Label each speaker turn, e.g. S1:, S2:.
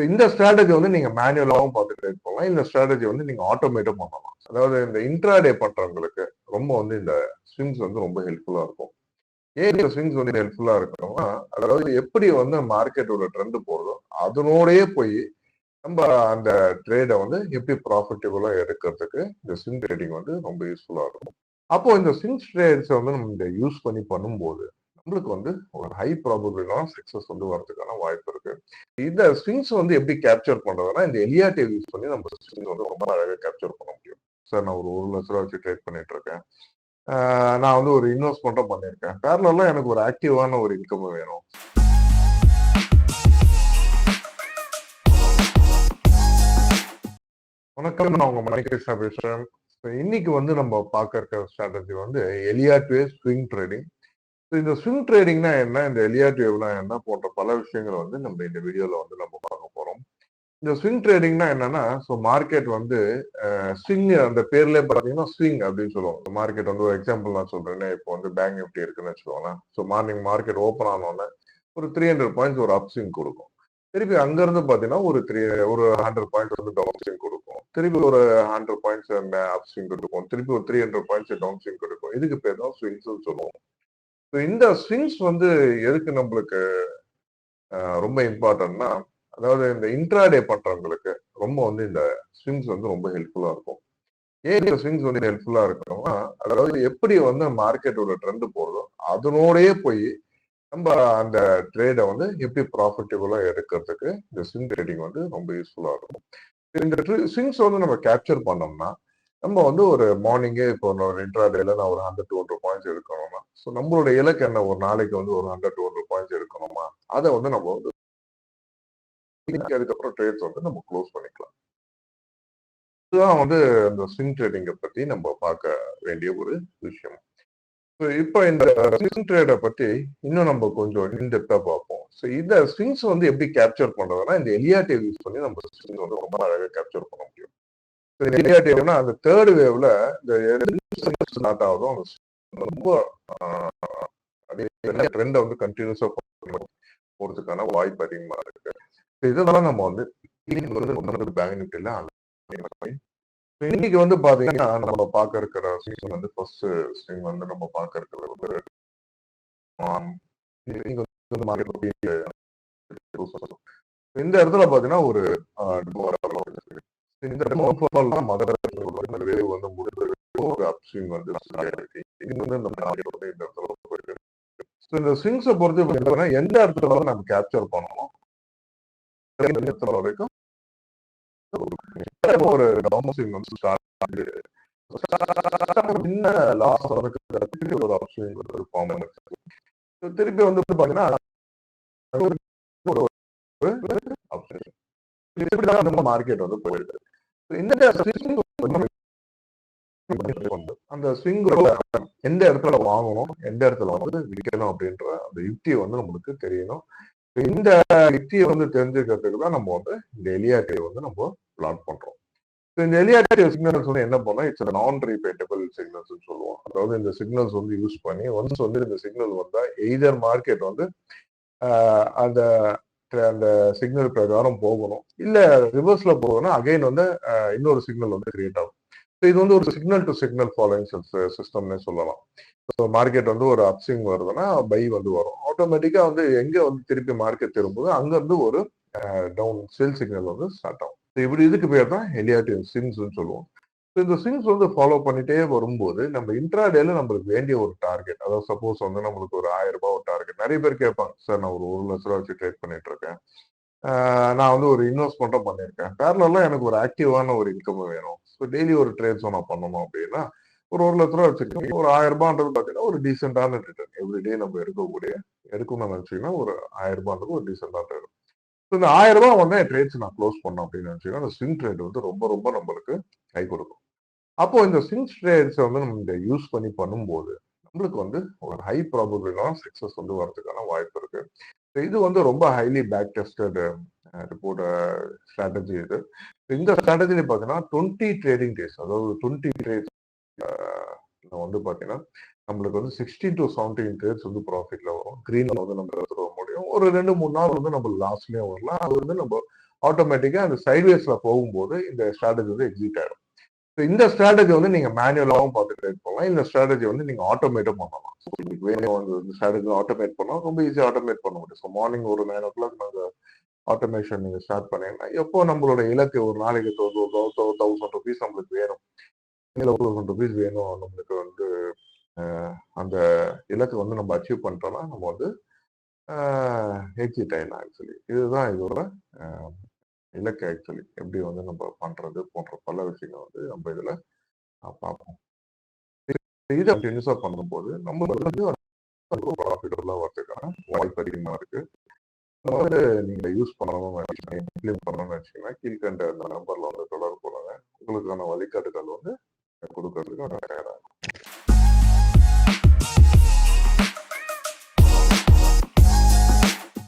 S1: இந்த ஸ்ட்ராட்டஜி வந்து நீங்க மேனுவலாவும் பார்த்து ட்ரேட் பண்ணலாம். இந்த ஸ்ட்ராட்டஜி வந்து நீங்க ஆட்டோமேட்டும் பண்ணலாம். அதாவது இந்த இன்ட்ராடே பண்றவங்களுக்கு ரொம்ப வந்து இந்த ஸ்விங்ஸ் வந்து ரொம்ப ஹெல்ப்ஃபுல்லா இருக்கும். ஏன் இந்த ஸ்விங்ஸ் வந்து ஹெல்ப்ஃபுல்லா இருக்கும்னா, அதாவது எப்படி வந்து மார்க்கெட்டோட ட்ரெண்ட் போறதோ அதனோடயே போய் நம்ம அந்த ட்ரேடை வந்து எப்படி ப்ராஃபிட்டபிளா எடுக்கிறதுக்கு இந்த ஸ்விங் ட்ரேடிங் வந்து ரொம்ப யூஸ்ஃபுல்லா இருக்கும். அப்போ இந்த ஸ்விங் ட்ரேட்ஸை வந்து நம்ம இந்த யூஸ் பண்ணி பண்ணும்போது நம்மளுக்கு வந்து ஒரு ஹை ப்ராபபிளான சக்சஸ் வந்து வரதுக்கான வாய்ப்பு இருக்கு. இந்த ஸ்விங்ஸ் வந்து எப்படி கேப்சர் பண்றதுன்னா, இந்த எலியாட்டை யூஸ் பண்ணி நம்ம ஸ்விங்ஸ் வந்து ரொம்ப அழகாக கேப்சர் பண்ண முடியும். சார் நான் ஒரு 1,00,000 வச்சு ட்ரேட் பண்ணிட்டு இருக்கேன். நான் வந்து ஒரு இன்வெஸ்ட்மெண்ட்டும் பண்ணியிருக்கேன். பேரலா எனக்கு ஒரு ஆக்டிவான ஒரு இன்கம் வேணும். வணக்கம், நான் உங்க மணிகிருஷ்ணா பேசுறேன். இன்னைக்கு வந்து நம்ம பார்க்க இருக்க ஸ்ட்ராட்டஜி வந்து எலியாட் வேவ் ஸ்விங் ட்ரேடிங். இந்த ஸ்விங் ட்ரேடிங்னா என்ன, இந்த எலியாட் வேவ்னா என்ன போன்ற பல விஷயங்களை வந்து நம்ம இந்த வீடியோல வந்து நம்ம பார்க்க போறோம். இந்த ஸ்விங் ட்ரேடிங்னா என்னன்னா, ஸோ மார்க்கெட் வந்து ஸ்விங், அந்த பேர்லயே பார்த்தீங்கன்னா ஸ்விங் அப்படின்னு சொல்லுவாங்க. மார்க்கெட் வந்து ஒரு எக்ஸாம்பிள் நான் சொல்றேன். இப்போ வந்து பேங்க் நிஃப்டி இருக்குன்னு வச்சுக்கோங்களேன். ஸோ மார்னிங் மார்க்கெட் ஓப்பன் ஆனோடனே ஒரு 300 பாயிண்ட்ஸ் ஒரு அப் ஸ்விங் கொடுக்கும். திருப்பி அங்க இருந்து பாத்தீங்கன்னா ஒரு 100 பாயிண்ட்ஸ் வந்து டவுன் ஸ்விங் கொடுக்கும். திருப்பி ஒரு 100 பாயிண்ட்ஸ் அப் ஸ்விங் கொடுக்கும். திருப்பி ஒரு 300 பாயிண்ட்ஸ் டவுன் ஸ்விங் கொடுக்கும். இதுக்கு பேர் தான் ஸ்விங்ஸ் சொல்லுவோம். இந்த ஸ்விங்ஸ் வந்து எதுக்கு நம்மளுக்கு ரொம்ப இம்பார்ட்டன்ட்னா, அதாவது இந்த இன்ட்ராடே பண்றவங்களுக்கு ரொம்ப வந்து இந்த ஸ்விங்ஸ் வந்து ரொம்ப ஹெல்ப்ஃபுல்லா இருக்கும். ஏன் இந்த ஸ்விங்ஸ் வந்து ஹெல்ப்ஃபுல்லா இருக்கும்னா, அதாவது எப்படி வந்து மார்க்கெட்டோட ட்ரெண்ட் போறதோ அதனோடயே போய் நம்ம அந்த ட்ரேடை வந்து எப்படி ப்ராஃபிட்டபிளா எடுக்கிறதுக்கு இந்த ஸ்விங் ட்ரேடிங் வந்து ரொம்ப யூஸ்ஃபுல்லா இருக்கும். இந்த ஸ்விங்ஸ் வந்து நம்ம கேப்சர் பண்ணோம்னா, நம்ம வந்து ஒரு மார்னிங்கே இப்போ ஒரு இன்ட்ராடேல நான் ஒரு 100-200 பாயிண்ட்ஸ் எடுக்கணும்னா, ஸோ நம்மளோட இலக்கு என்ன, ஒரு நாளைக்கு வந்து ஒரு 100-200 பாயிண்ட்ஸ் எடுக்கணுமா, அதை வந்து நம்ம வந்து அதுக்கப்புறம் ட்ரேட்ஸ் வந்து நம்ம க்ளோஸ் பண்ணிக்கலாம். இதுதான் வந்து இந்த ஸ்விங் ட்ரேடிங்கை பத்தி நம்ம பார்க்க வேண்டிய ஒரு விஷயம். இப்போ இந்த ஸ்விங் ட்ரேடை பத்தி இன்னும் நம்ம கொஞ்சம் இன்டெப்தா பார்ப்போம். ஸோ இந்த ஸ்விங்ஸ் வந்து எப்படி கேப்சர் பண்றதுன்னா, இந்த எலியாட்டை யூஸ் பண்ணி நம்ம ஸ்விங்ஸ் வந்து ரொம்ப அழகாக கேப்சர் பண்ண முடியும். எலியாட்டேவ்னா அந்த தேர்ட் வேவ்ல இந்த ஸ்டார்ட் ஆகுதும் ரொம்ப ட்ரெண்டை வந்து கண்டினியூஸா போறதுக்கான வாய்ப்பு அதிகமா இருக்கு. இதெல்லாம் நம்ம வந்து பேங்க் நிஃப்டில இன்னைக்கு வந்து பாத்தீங்கன்னா நம்ம பார்க்க இருக்கிற ஸ்விங் வந்து ஃபர்ஸ்ட் ஸ்விங் வந்து நம்ம பார்க்க இருக்கிறது இந்த இடத்துல பாத்தீங்கன்னா ஒரு இந்த வேவ் வந்து முடிஞ்சது, ஒரு அப் ஸ்விங் வந்து இது வந்து இந்த இடத்துல போயிருக்கு. இந்த ஸ்விங்ஸை பொறுத்து பார்த்தீங்கன்னா எந்த இடத்துல வந்து நம்ம கேப்சர் பண்ணணும் வரைக்கும் ஒரு டவுன் ஸ்விங் வந்து ஸ்டார்ட் திருப்பி வந்து பாத்தீங்கன்னா மார்க்கெட் வந்து போயிருக்கு. அந்த ஸ்விங் எந்த இடத்துல வாங்கணும், எந்த இடத்துல வந்து விற்கணும் அப்படின்ற அந்த யுக்தியை வந்து நம்மளுக்கு தெரியணும். இந்த யுக்தியை வந்து தெரிஞ்சுக்கிறதுக்கு தான் நம்ம வந்து இந்த எலியாட்டை வந்து நம்ம பிளாட் பண்றோம். இந்த எலியாட்டை சிக்னல்ஸ் வந்து என்ன பண்ணோம், இட்ஸ் நான் ரீபீட்டபிள் சிக்னல்ஸ் சொல்லுவோம். அதாவது இந்த சிக்னல்ஸ் வந்து யூஸ் பண்ணி ஒன்ஸ் வந்து இந்த சிக்னல் வந்தா எய்தர் மார்க்கெட் வந்து அந்த அந்த சிக்னல் பிரகாரம் போகணும், இல்ல ரிவர்ஸ்ல போகணும், அகைன் வந்து இன்னொரு சிக்னல் வந்து கிரியேட் ஆகும். இது வந்து ஒரு சிக்னல் டு சிக்னல் ஃபாலோயிங் சிஸ்டம்னே சொல்லலாம். ஸோ மார்க்கெட் வந்து ஒரு அப்ஸ்விங் வருதுன்னா பை வந்து வரும், ஆட்டோமேட்டிக்கா வந்து எங்க வந்து திருப்பி மார்க்கெட் திரும்புது அங்க இருந்து ஒரு டவுன் செல் சிக்னல் வந்து ஸ்டார்ட் ஆகும். இப்படி இதுக்கு பேர் தான் எலியாட் ஸ்விங்ஸ் சொல்லுவோம். இந்த ஸ்விங்ஸ் வந்து ஃபாலோ பண்ணிட்டே வரும்போது நம்ம இன்ட்ராடேல நம்மளுக்கு வேண்டிய ஒரு டார்கெட், அதாவது சப்போஸ் வந்து நம்மளுக்கு ஒரு 1000 ரூபாய் ஒரு டார்கெட். நிறைய பேர் கேட்பாங்க, சார் நான் ஒரு 1,00,000 வச்சு ட்ரேட் பண்ணிட்டு இருக்கேன், நான் வந்து ஒரு இன்வெஸ்ட்மெண்ட்டும் பண்ணியிருக்கேன், பேரலா எனக்கு ஒரு ஆக்டிவான ஒரு இன்கம் வேணும், ஸோ டெய்லி ஒரு ட்ரேட்ஸும் நான் பண்ணணும் அப்படின்னா ஒரு 1,00,000 வச்சிருக்கேன். ஒரு 1000 ரூபான்றது பார்த்தீங்கன்னா ஒரு டீசென்டான ரிட்டர்ன் எவ்ரிடே நம்ம எடுக்கணும்னு நினைச்சீங்கன்னா ஒரு 1000 ரூபான்றது ஒரு டீசென்டான ரிட்டர்ன். இந்த 1000 ரூபாய் வந்து ட்ரேட்ஸ் நான் க்ளோஸ் பண்ணோம் அப்படின்னு நினைச்சீங்கன்னா அந்த ஸ்விங் ட்ரேட் வந்து ரொம்ப ரொம்ப நம்மளுக்கு கை கொடுக்கும். அப்போ இந்த ஸ்விங் ட்ரேட்ஸ் வந்து நம்ம இந்த யூஸ் பண்ணி பண்ணும்போது நம்மளுக்கு வந்து ஒரு ஹை ப்ராபபிளான சக்சஸ் வந்து வரதுக்கான வாய்ப்பு இருக்கு. இது வந்து ரொம்ப highly back tested report strategy. இது இந்த ஸ்ட்ராட்டஜில பாத்தீங்கன்னா 20 ட்ரேடிங் டேஸ், அதாவது 20 ட்ரேட்ஸ் வந்து பாத்தீங்கன்னா நம்மளுக்கு வந்து 16 to 17 ட்ரேட்ஸ் வந்து ப்ராஃபிட்ல வரும். கிரீன்ல வந்து நம்ம எடுத்துட்டு வர முடியும். ஒரு 2-3 நாள் வந்து நம்ம லாஸ்ட்லயும் வரலாம். அது வந்து நம்ம ஆட்டோமேட்டிக்கா அந்த சைட்வேஸ்ல போகும்போது இந்த ஸ்ட்ராட்டஜி வந்து எக்ஸிட் ஆயிடும். இந்த ஸ்ட்ராட்டஜி வந்து நீங்க மேனுவலாவும் பார்த்து ட்ரேட் பண்ணலாம். இந்த ஸ்ட்ராட்டஜி வந்து நீங்க ஆட்டோமேட்டும் பண்ணலாம். உங்களுக்கு வேணும் இந்த ஸ்ட்ராட்டஜி ஆட்டோமேட் பண்ணலாம், ரொம்ப ஈஸியா ஆட்டோமேட் பண்ண முடியும். ஸோ மார்னிங் ஒரு 9 o'clock நாங்க ஆட்டோமேஷன் நீங்க ஸ்டார்ட் பண்ணீங்கன்னா, எப்போ நம்மளோட இலக்கு ஒரு நாளைக்கு ₹1000 நம்மளுக்கு வேணும், ₹1000 வேணும் நம்மளுக்கு வந்து அந்த இலக்கு வந்து நம்ம அச்சீவ் பண்ணிட்டோம்னா நம்ம வந்து எக்ஸிட் ஆயிடலாம். ஆக்சுவலி இதுதான் இதோட இலக்கு. ஆக்சுவலி எப்படி வந்து நம்ம பண்றது போன்ற பல விஷயங்கள் வந்து நம்ம இதுல பார்ப்போம். இதை கண்டினியூஸா பண்ணும்போது நம்ம வந்து ப்ராஃபிட்டபுளா வரதுக்கான வாய்ப்பு அதிகமா இருக்கு. வந்து நீங்க யூஸ் பண்ணணும்னு இம்ப்ளிமெண்ட் பண்ணணும்னு வச்சீங்கன்னா கீழ்கண்ட அந்த நம்பர்ல வந்து தொடர்பு கொள்ளுங்க. உங்களுக்கான வழிகாட்டுதல் வந்து கொடுக்கறதுக்கு